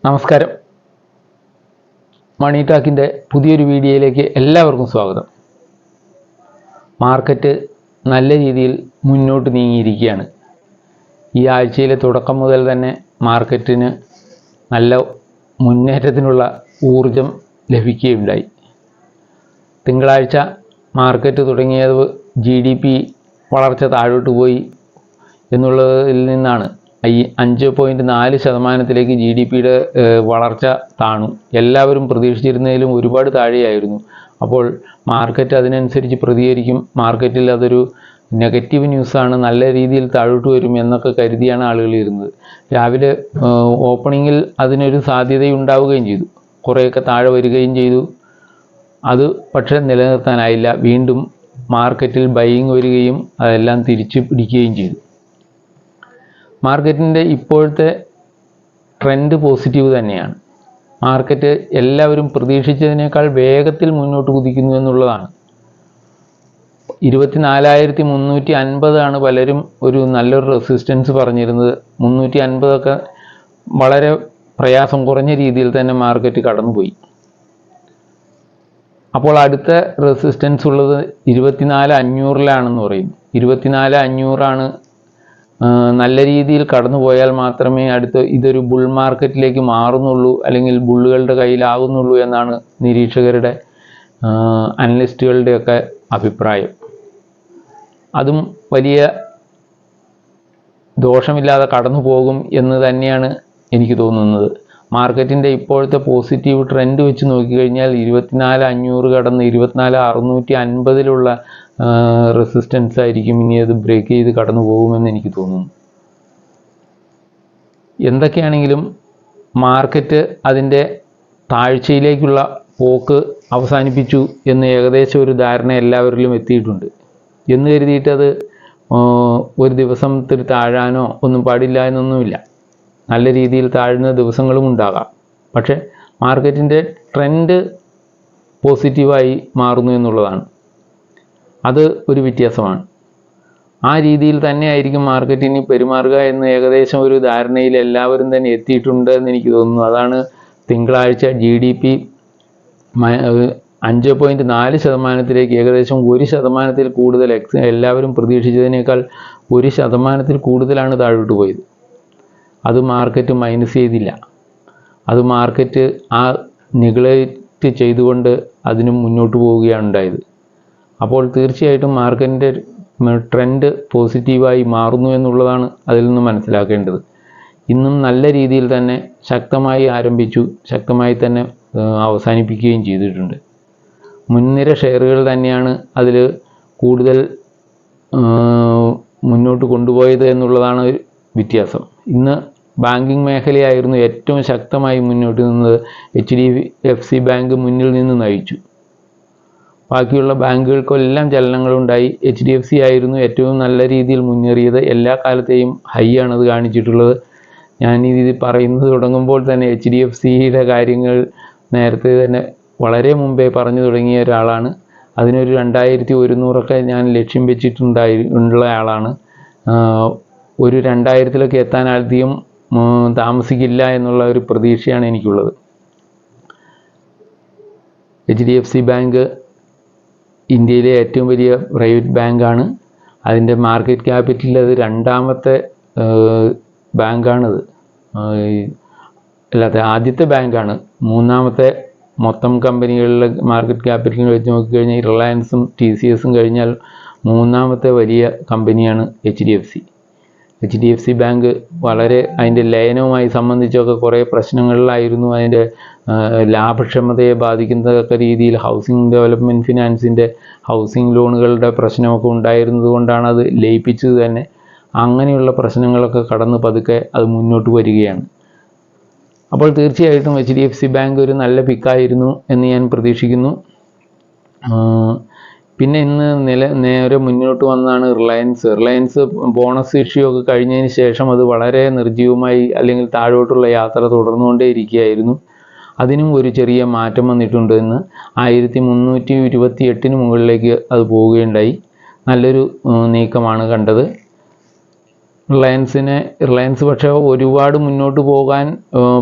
നമസ്കാരം. മണി ടാക്കിൻ്റെ പുതിയൊരു വീഡിയോയിലേക്ക് എല്ലാവർക്കും സ്വാഗതം. മാർക്കറ്റ് നല്ല രീതിയിൽ മുന്നോട്ട് നീങ്ങിയിരിക്കുകയാണ്. ഈ ആഴ്ചയിലെ തുടക്കം മുതൽ തന്നെ മാർക്കറ്റിന് നല്ല മുന്നേറ്റത്തിനുള്ള ഊർജം ലഭിക്കുകയുണ്ടായി. തിങ്കളാഴ്ച മാർക്കറ്റ് തുടങ്ങിയത് GDP വളർച്ച താഴോട്ട് പോയി എന്നുള്ളതിൽ നിന്നാണ് 5.4% GDPയുടെ വളർച്ച താണു. എല്ലാവരും പ്രതീക്ഷിച്ചിരുന്നതിലും ഒരുപാട് താഴെയായിരുന്നു. അപ്പോൾ മാർക്കറ്റ് അതിനനുസരിച്ച് പ്രതികരിക്കും, മാർക്കറ്റിൽ അതൊരു നെഗറ്റീവ് ന്യൂസാണ്, നല്ല രീതിയിൽ താഴോട്ട് വരും എന്നൊക്കെ കരുതിയാണ് ആളുകൾ ഇരുന്നത്. രാവിലെ ഓപ്പണിങ്ങിൽ അതിനൊരു സാധ്യതയുണ്ടാവുകയും ചെയ്തു, കുറേയൊക്കെ താഴെ വരികയും ചെയ്തു. അത് പക്ഷേ നിലനിർത്താനായില്ല. വീണ്ടും മാർക്കറ്റിൽ ബൈയിങ് വരികയും അതെല്ലാം തിരിച്ചു പിടിക്കുകയും ചെയ്തു. മാർക്കറ്റിൻ്റെ ഇപ്പോഴത്തെ ട്രെൻഡ് പോസിറ്റീവ് തന്നെയാണ്. മാർക്കറ്റ് എല്ലാവരും പ്രതീക്ഷിച്ചതിനേക്കാൾ വേഗത്തിൽ മുന്നോട്ട് കുതിക്കുന്നു എന്നുള്ളതാണ്. 24,350 പലരും ഒരു നല്ലൊരു റെസിസ്റ്റൻസ് പറഞ്ഞിരുന്നത്. 350 വളരെ പ്രയാസം കുറഞ്ഞ രീതിയിൽ തന്നെ മാർക്കറ്റ് കടന്നുപോയി. അപ്പോൾ അടുത്ത റെസിസ്റ്റൻസ് ഉള്ളത് 24,500 പറയും. 24,500 നല്ല രീതിയിൽ കടന്നു പോയാൽ മാത്രമേ ഇതൊരു ബുൾ മാർക്കറ്റിലേക്ക് മാറുന്നുള്ളൂ, അല്ലെങ്കിൽ ബുള്ളുകളുടെ കയ്യിലാകുന്നുള്ളൂ എന്നാണ് നിരീക്ഷകരുടെ അനലിസ്റ്റുകളുടെയൊക്കെ അഭിപ്രായം. അതും വലിയ ദോഷമില്ലാതെ കടന്നു പോകും എന്ന് തന്നെയാണ് എനിക്ക് തോന്നുന്നത്. മാർക്കറ്റിൻ്റെ ഇപ്പോഴത്തെ പോസിറ്റീവ് ട്രെൻഡ് വെച്ച് നോക്കിക്കഴിഞ്ഞാൽ 24,500 കടന്ന് 24,650 റെസിസ്റ്റൻസ് ആയിരിക്കും. ഇനി അത് ബ്രേക്ക് ചെയ്ത് കടന്നു പോകുമെന്ന് എനിക്ക് തോന്നുന്നു. എന്തൊക്കെയാണെങ്കിലും മാർക്കറ്റ് അതിൻ്റെ താഴ്ചയിലേക്കുള്ള പോക്ക് അവസാനിപ്പിച്ചു എന്ന് ഏകദേശം ഒരു ധാരണ എല്ലാവരിലും എത്തിയിട്ടുണ്ട്. എന്ന് കരുതിയിട്ട് അത് ഒരു ദിവസത്തിൽ താഴാനോ ഒന്നും പാടില്ല എന്നൊന്നുമില്ല. നല്ല രീതിയിൽ താഴുന്ന ദിവസങ്ങളും ഉണ്ടാകാം. പക്ഷേ മാർക്കറ്റിൻ്റെ ട്രെൻഡ് പോസിറ്റീവായി മാറുന്നു എന്നുള്ളതാണ്. അത് ഒരു വ്യത്യാസമാണ്. ആ രീതിയിൽ തന്നെ ആയിരിക്കും മാർക്കറ്റിന് പെരുമാറുക എന്ന് ഏകദേശം ഒരു ധാരണയിൽ എല്ലാവരും തന്നെ എത്തിയിട്ടുണ്ട് എന്ന് എനിക്ക് തോന്നുന്നു. അതാണ് തിങ്കളാഴ്ച GDP 5.4% ഏകദേശം 1% കൂടുതൽ, എല്ലാവരും പ്രതീക്ഷിച്ചതിനേക്കാൾ 1% കൂടുതലാണ് താഴോട്ട് പോയത്. അത് മാർക്കറ്റ് മൈനസ് ചെയ്തില്ല. അത് മാർക്കറ്റ് ആ നെഗ്ലക്റ്റ് ചെയ്തുകൊണ്ട് അതിന് മുന്നോട്ട് പോവുകയാണ് ഉണ്ടായത്. അപ്പോൾ തീർച്ചയായിട്ടും മാർക്കറ്റിൻ്റെ ട്രെൻഡ് പോസിറ്റീവായി മാറുന്നു എന്നുള്ളതാണ് അതിൽ നിന്ന് മനസ്സിലാക്കേണ്ടത്. ഇന്നും നല്ല രീതിയിൽ തന്നെ ശക്തമായി ആരംഭിച്ചു, ശക്തമായി തന്നെ അവസാനിപ്പിക്കുകയും ചെയ്തിട്ടുണ്ട്. മുൻനിര ഷെയറുകൾ തന്നെയാണ് അതിൽ കൂടുതൽ മുന്നോട്ട് കൊണ്ടുപോയത് എന്നുള്ളതാണ് ഒരു വ്യത്യാസം. ഇന്ന് ബാങ്കിങ് മേഖലയായിരുന്നു ഏറ്റവും ശക്തമായി മുന്നോട്ട് നിന്നത്. HDFC ബാങ്ക് മുന്നിൽ നിന്ന് നയിച്ചു. ബാക്കിയുള്ള ബാങ്കുകൾക്കെല്ലാം ചലനങ്ങളുണ്ടായി. HDFC ആയിരുന്നു ഏറ്റവും നല്ല രീതിയിൽ മുന്നേറിയത്. എല്ലാ കാലത്തെയും ഹൈ ആണത് കാണിച്ചിട്ടുള്ളത്. ഞാൻ ഇത് പറയുന്നത് തുടങ്ങുമ്പോൾ തന്നെ HDFCയുടെ കാര്യങ്ങൾ നേരത്തെ തന്നെ വളരെ മുമ്പേ പറഞ്ഞു തുടങ്ങിയ ഒരാളാണ്. അതിനൊരു 2,100 ഞാൻ ലക്ഷ്യം വെച്ചിട്ടുള്ള ആളാണ്. ഒരു 2,000 എത്താൻ അധികം താമസിക്കില്ല എന്നുള്ള ഒരു പ്രതീക്ഷയാണ് എനിക്കുള്ളത്. HDFC ബാങ്ക് ഇന്ത്യയിലെ ഏറ്റവും വലിയ പ്രൈവറ്റ് ബാങ്കാണ്. അതിൻ്റെ മാർക്കറ്റ് ക്യാപിറ്റലിൽ അത് 2ാമത്തെ ബാങ്കാണത്. അല്ലാതെ ആദ്യത്തെ ബാങ്കാണ്. 3ാമത്തെ മൊത്തം കമ്പനികളിലെ മാർക്കറ്റ് ക്യാപിറ്റലിൽ വെച്ച് നോക്കിക്കഴിഞ്ഞാൽ റിലയൻസും TCSും കഴിഞ്ഞാൽ 3ാമത്തെ വലിയ കമ്പനിയാണ് HDFC ബാങ്ക്. വളരെ അതിൻ്റെ ലയനവുമായി സംബന്ധിച്ചൊക്കെ കുറേ പ്രശ്നങ്ങളിലായിരുന്നു. അതിൻ്റെ ലാഭക്ഷമതയെ ബാധിക്കുന്നതൊക്കെ രീതിയിൽ ഹൗസിംഗ് ഡെവലപ്മെൻറ്റ് ഫിനാൻസിൻ്റെ ഹൗസിംഗ് ലോണുകളുടെ പ്രശ്നമൊക്കെ ഉണ്ടായിരുന്നത് കൊണ്ടാണ് അത് ലയിപ്പിച്ചത് തന്നെ. അങ്ങനെയുള്ള പ്രശ്നങ്ങളൊക്കെ കടന്ന് പതുക്കെ അത് മുന്നോട്ട് വരികയാണ്. അപ്പോൾ തീർച്ചയായിട്ടും HDFC ബാങ്ക് ഒരു നല്ല പിക്കായിരുന്നു എന്ന് ഞാൻ പ്രതീക്ഷിക്കുന്നു. പിന്നെ ഇന്ന് നേരെ മുന്നോട്ട് വന്നതാണ് റിലയൻസ്. ബോണസ് ഇഷ്യൂ ഒക്കെ കഴിഞ്ഞതിന് ശേഷം അത് വളരെ നിർജ്ജീവമായി, അല്ലെങ്കിൽ താഴോട്ടുള്ള യാത്ര തുടർന്നുകൊണ്ടേയിരിക്കുകയായിരുന്നു. അതിനും ഒരു ചെറിയ മാറ്റം വന്നിട്ടുണ്ട്. എന്ന് 1328 മുകളിലേക്ക് അത് പോവുകയുണ്ടായി. നല്ലൊരു നീക്കമാണ് കണ്ടത്. റിലയൻസ് പക്ഷേ ഒരുപാട് മുന്നോട്ട് പോകാൻ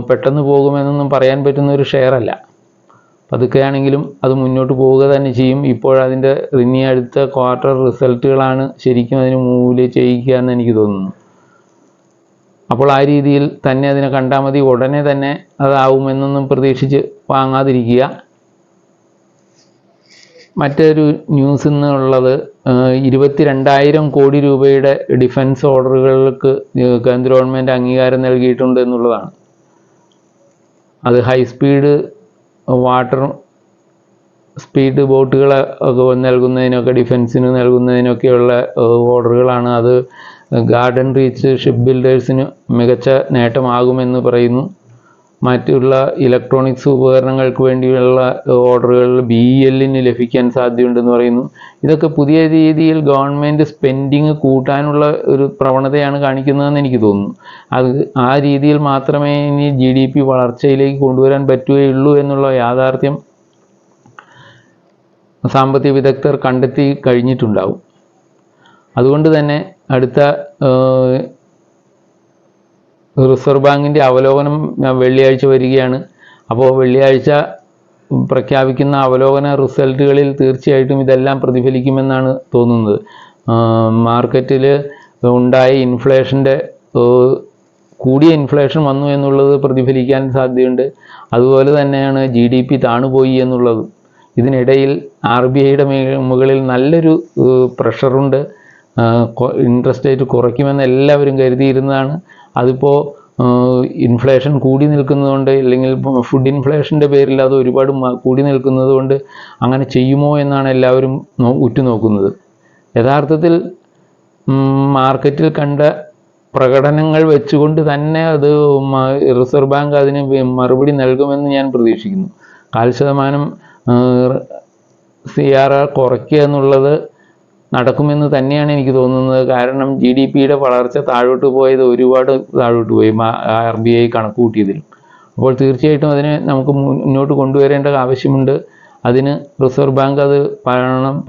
പെട്ടെന്ന് പോകുമെന്നൊന്നും പറയാൻ പറ്റുന്ന ഒരു ഷെയറല്ല. പതുക്കെയാണെങ്കിലും അത് മുന്നോട്ട് പോവുക തന്നെ ചെയ്യും. ഇപ്പോഴതിൻ്റെ ഇനി അടുത്ത ക്വാർട്ടർ റിസൾട്ടുകളാണ് ശരിക്കും അതിന് മൂല്യം ചെയ്യിക്കുക എന്ന് എനിക്ക് തോന്നുന്നു. അപ്പോൾ ആ രീതിയിൽ തന്നെ അതിനെ കണ്ടാൽ മതി. ഉടനെ തന്നെ അതാവുമെന്നൊന്നും പ്രതീക്ഷിച്ച് വാങ്ങാതിരിക്കുക. മറ്റൊരു ന്യൂസ് ഇന്നുള്ളത് 22,000 കോടി രൂപയുടെ ഡിഫൻസ് ഓർഡറുകൾക്ക് കേന്ദ്ര ഗവൺമെൻറ് അംഗീകാരം നൽകിയിട്ടുണ്ട് എന്നുള്ളതാണ്. അത് ഹൈസ്പീഡ് വാട്ടർ സ്പീഡ് ബോട്ടുകളെ നൽകുന്നതിനൊക്കെ, ഡിഫൻസിന് നൽകുന്നതിനൊക്കെയുള്ള ഓർഡറുകളാണ്. അത് ഗാർഡൻ റീച്ച് ഷിപ്പ് ബിൽഡേഴ്സിന് മികച്ച നേട്ടമാകുമെന്ന് പറയുന്നു. മറ്റുള്ള ഇലക്ട്രോണിക്സ് ഉപകരണങ്ങൾക്ക് വേണ്ടിയുള്ള ഓർഡറുകൾ BELന് ലഭിക്കാൻ സാധ്യതയുണ്ടെന്ന് പറയുന്നു. ഇതൊക്കെ പുതിയ രീതിയിൽ ഗവൺമെൻറ് സ്പെൻഡിങ് കൂട്ടാനുള്ള ഒരു പ്രവണതയാണ് കാണിക്കുന്നതെന്ന് എനിക്ക് തോന്നുന്നു. അത് ആ രീതിയിൽ മാത്രമേ ഇനി GDP വളർച്ചയിലേക്ക് കൊണ്ടുവരാൻ പറ്റുകയുള്ളൂ എന്നുള്ള യാഥാർത്ഥ്യം സാമ്പത്തിക വിദഗ്ധർ കണ്ടെത്തി കഴിഞ്ഞിട്ടുണ്ടാവും. അതുകൊണ്ട് തന്നെ അടുത്ത റിസർവ് ബാങ്കിൻ്റെ അവലോകനം വെള്ളിയാഴ്ച വരികയാണ്. അപ്പോൾ വെള്ളിയാഴ്ച പ്രഖ്യാപിക്കുന്ന അവലോകന റിസൾട്ടുകളിൽ തീർച്ചയായിട്ടും ഇതെല്ലാം പ്രതിഫലിക്കുമെന്നാണ് തോന്നുന്നത്. മാർക്കറ്റിൽ ഉണ്ടായ കൂടിയ ഇൻഫ്ലേഷൻ വന്നു എന്നുള്ളത് പ്രതിഫലിക്കാൻ സാധ്യതയുണ്ട്. അതുപോലെ തന്നെയാണ് GDP താണുപോയി എന്നുള്ളത്. ഇതിനിടയിൽ RBIയുടെ മുകളിൽ നല്ലൊരു പ്രഷറുണ്ട്. ഇൻട്രസ്റ്റ് റേറ്റ് കുറയ്ക്കുമെന്ന് എല്ലാവരും കരുതിയിരുന്നതാണ്. അതിപ്പോൾ ഇൻഫ്ലേഷൻ കൂടി നിൽക്കുന്നതുകൊണ്ട്, അല്ലെങ്കിൽ ഫുഡ് ഇൻഫ്ലേഷൻ്റെ പേരിൽ അത് ഒരുപാട് കൂടി നിൽക്കുന്നത് കൊണ്ട് അങ്ങനെ ചെയ്യുമോ എന്നാണ് എല്ലാവരും ഉറ്റുനോക്കുന്നത്. യഥാർത്ഥത്തിൽ മാർക്കറ്റിൽ കണ്ട പ്രകടനങ്ങൾ വെച്ചുകൊണ്ട് തന്നെ അത് റിസർവ് ബാങ്ക് അതിന് മറുപടി നൽകുമെന്ന് ഞാൻ പ്രതീക്ഷിക്കുന്നു. 4% CRR കുറയ്ക്കുക എന്നുള്ളത് നടക്കുമെന്ന് തന്നെയാണ് എനിക്ക് തോന്നുന്നത്. കാരണം GDPയുടെ വളർച്ച താഴോട്ട് പോയത് ഒരുപാട് താഴോട്ട് പോയി RBI കണക്ക് കൂട്ടിയതിലും. അപ്പോൾ തീർച്ചയായിട്ടും അതിനെ നമുക്ക് മുന്നോട്ട് കൊണ്ടുവരേണ്ട ആവശ്യമുണ്ട്. അതിന് റിസർവ് ബാങ്ക് അത്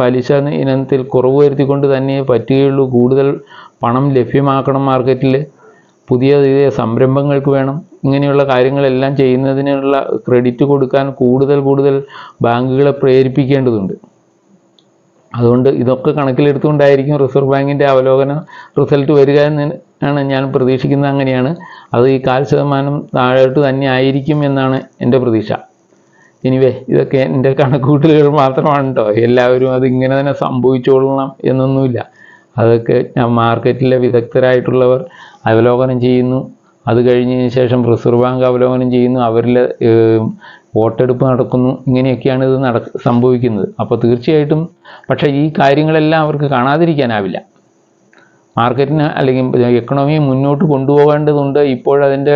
പലിശ ഇനത്തിൽ കുറവ് വരുത്തിക്കൊണ്ട് തന്നെ പറ്റുകയുള്ളൂ. കൂടുതൽ പണം ലഭ്യമാക്കണം മാർക്കറ്റിൽ. പുതിയ സംരംഭങ്ങൾക്ക് വേണം. ഇങ്ങനെയുള്ള കാര്യങ്ങളെല്ലാം ചെയ്യുന്നതിനുള്ള ക്രെഡിറ്റ് കൊടുക്കാൻ കൂടുതൽ ബാങ്കുകളെ പ്രേരിപ്പിക്കേണ്ടതുണ്ട്. അതുകൊണ്ട് ഇതൊക്കെ കണക്കിലെടുത്തുകൊണ്ടായിരിക്കും റിസർവ് ബാങ്കിൻ്റെ അവലോകന റിസൾട്ട് വരിക എന്നാണ് ഞാൻ പ്രതീക്ഷിക്കുന്നത്. അങ്ങനെയാണ് അത് ഈ 4% താഴോട്ട് തന്നെ ആയിരിക്കും എന്നാണ് എൻ്റെ പ്രതീക്ഷ. എനിവേ, ഇതൊക്കെ എൻ്റെ കണക്കുകൂട്ടലുകൾ മാത്രമാണ് കേട്ടോ. എല്ലാവരും അത് ഇങ്ങനെ തന്നെ സംഭവിച്ചോളണം എന്നൊന്നുമില്ല. അതൊക്കെ മാർക്കറ്റിലെ വിദഗ്ധരായിട്ടുള്ളവർ അവലോകനം ചെയ്യുന്നു. അത് കഴിഞ്ഞതിന് ശേഷം റിസർവ് ബാങ്ക് അവലോകനം ചെയ്യുന്നു. അവരിൽ വോട്ടെടുപ്പ് നടക്കുന്നു. ഇങ്ങനെയൊക്കെയാണ് ഇത് സംഭവിക്കുന്നത്. അപ്പോൾ തീർച്ചയായിട്ടും പക്ഷേ ഈ കാര്യങ്ങളെല്ലാം അവർക്ക് കാണാതിരിക്കാനാവില്ല. മാർക്കറ്റിന് അല്ലെങ്കിൽ എക്കണോമി മുന്നോട്ട് കൊണ്ടുപോകേണ്ടതുണ്ട്. ഇപ്പോഴതിൻ്റെ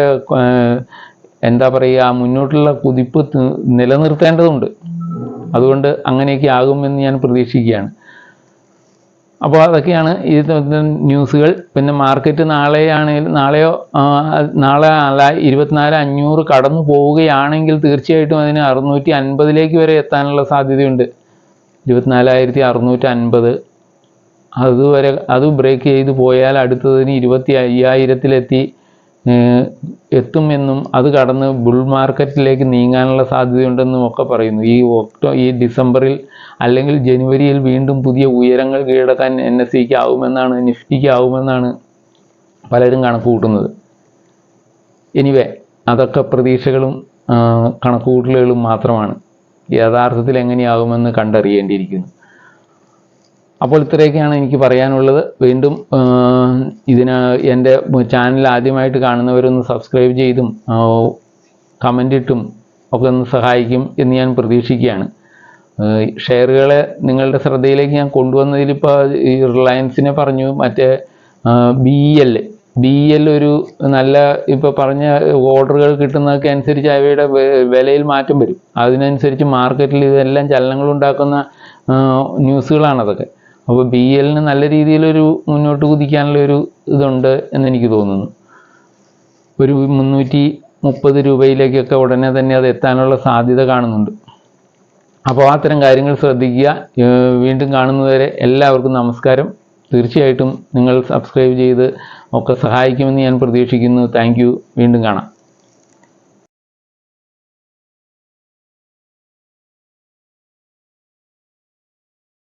എന്താ പറയുക, മുന്നോട്ടുള്ള കുതിപ്പ് നിലനിർത്തേണ്ടതുണ്ട്. അതുകൊണ്ട് അങ്ങനെയൊക്കെ ആകുമെന്ന് ഞാൻ പ്രതീക്ഷിക്കുകയാണ്. അപ്പോൾ അതൊക്കെയാണ് ഈ ന്യൂസുകൾ. പിന്നെ മാർക്കറ്റ് നാളെ 24,500 കടന്നു പോവുകയാണെങ്കിൽ തീർച്ചയായിട്ടും അതിന് 650 വരെ എത്താനുള്ള സാധ്യതയുണ്ട്. 24,650 അത് ബ്രേക്ക് ചെയ്ത് പോയാൽ അടുത്തതിന് 25,000 എത്തുമെന്നും അത് കടന്ന് ബുൾ മാർക്കറ്റിലേക്ക് നീങ്ങാനുള്ള സാധ്യതയുണ്ടെന്നും ഒക്കെ പറയുന്നു. ഈ ഡിസംബറിൽ അല്ലെങ്കിൽ ജനുവരിയിൽ വീണ്ടും പുതിയ ഉയരങ്ങൾ കീഴടക്കാൻ NSEക്ക് ആവുമെന്നാണ്, നിഫ്റ്റിക്ക് ആവുമെന്നാണ് പലരും കണക്ക് കൂട്ടുന്നത്. എനിവേ, അതൊക്കെ പ്രതീക്ഷകളും കണക്കുകൂട്ടലുകളും മാത്രമാണ്. യഥാർത്ഥത്തിൽ എങ്ങനെയാകുമെന്ന് കണ്ടറിയേണ്ടിയിരിക്കുന്നു. അപ്പോൾ ഇത്രയൊക്കെയാണ് എനിക്ക് പറയാനുള്ളത്. വീണ്ടും എൻ്റെ ചാനൽ ആദ്യമായിട്ട് കാണുന്നവരൊന്ന് സബ്സ്ക്രൈബ് ചെയ്തും കമൻ്റ് ഇട്ടും ഒക്കെ ഒന്ന് സഹായിക്കും എന്ന് ഞാൻ പ്രതീക്ഷിക്കുകയാണ്. ഷെയറുകളെ നിങ്ങളുടെ ശ്രദ്ധയിലേക്ക് ഞാൻ കൊണ്ടുവന്നതിലിപ്പോൾ ഈ റിലയൻസിനെ പറഞ്ഞു, മറ്റേ BEL ഒരു നല്ല ഇപ്പോൾ പറഞ്ഞ ഓർഡറുകൾ കിട്ടുന്നതൊക്കെ അനുസരിച്ച് അവയുടെ വിലയിൽ മാറ്റം വരും. അതിനനുസരിച്ച് മാർക്കറ്റിൽ ഇതെല്ലാം ചലനങ്ങളുണ്ടാക്കുന്ന ന്യൂസുകളാണതൊക്കെ. അപ്പോൾ BELന് നല്ല രീതിയിലൊരു മുന്നോട്ട് കുതിക്കാനുള്ളൊരു ഇതുണ്ട് എന്നെനിക്ക് തോന്നുന്നു. ഒരു 330 രൂപയിലേക്കൊക്കെ ഉടനെ തന്നെ അത് എത്താനുള്ള സാധ്യത കാണുന്നുണ്ട്. അപ്പോൾ അത്തരം കാര്യങ്ങൾ ശ്രദ്ധിക്കുക. വീണ്ടും കാണുന്നതുവരെ എല്ലാവർക്കും നമസ്കാരം. തീർച്ചയായിട്ടും നിങ്ങൾ സബ്സ്ക്രൈബ് ചെയ്ത് ഒക്കെ സഹായിക്കുമെന്ന് ഞാൻ പ്രതീക്ഷിക്കുന്നു. Thank you. വീണ്ടും കാണാം.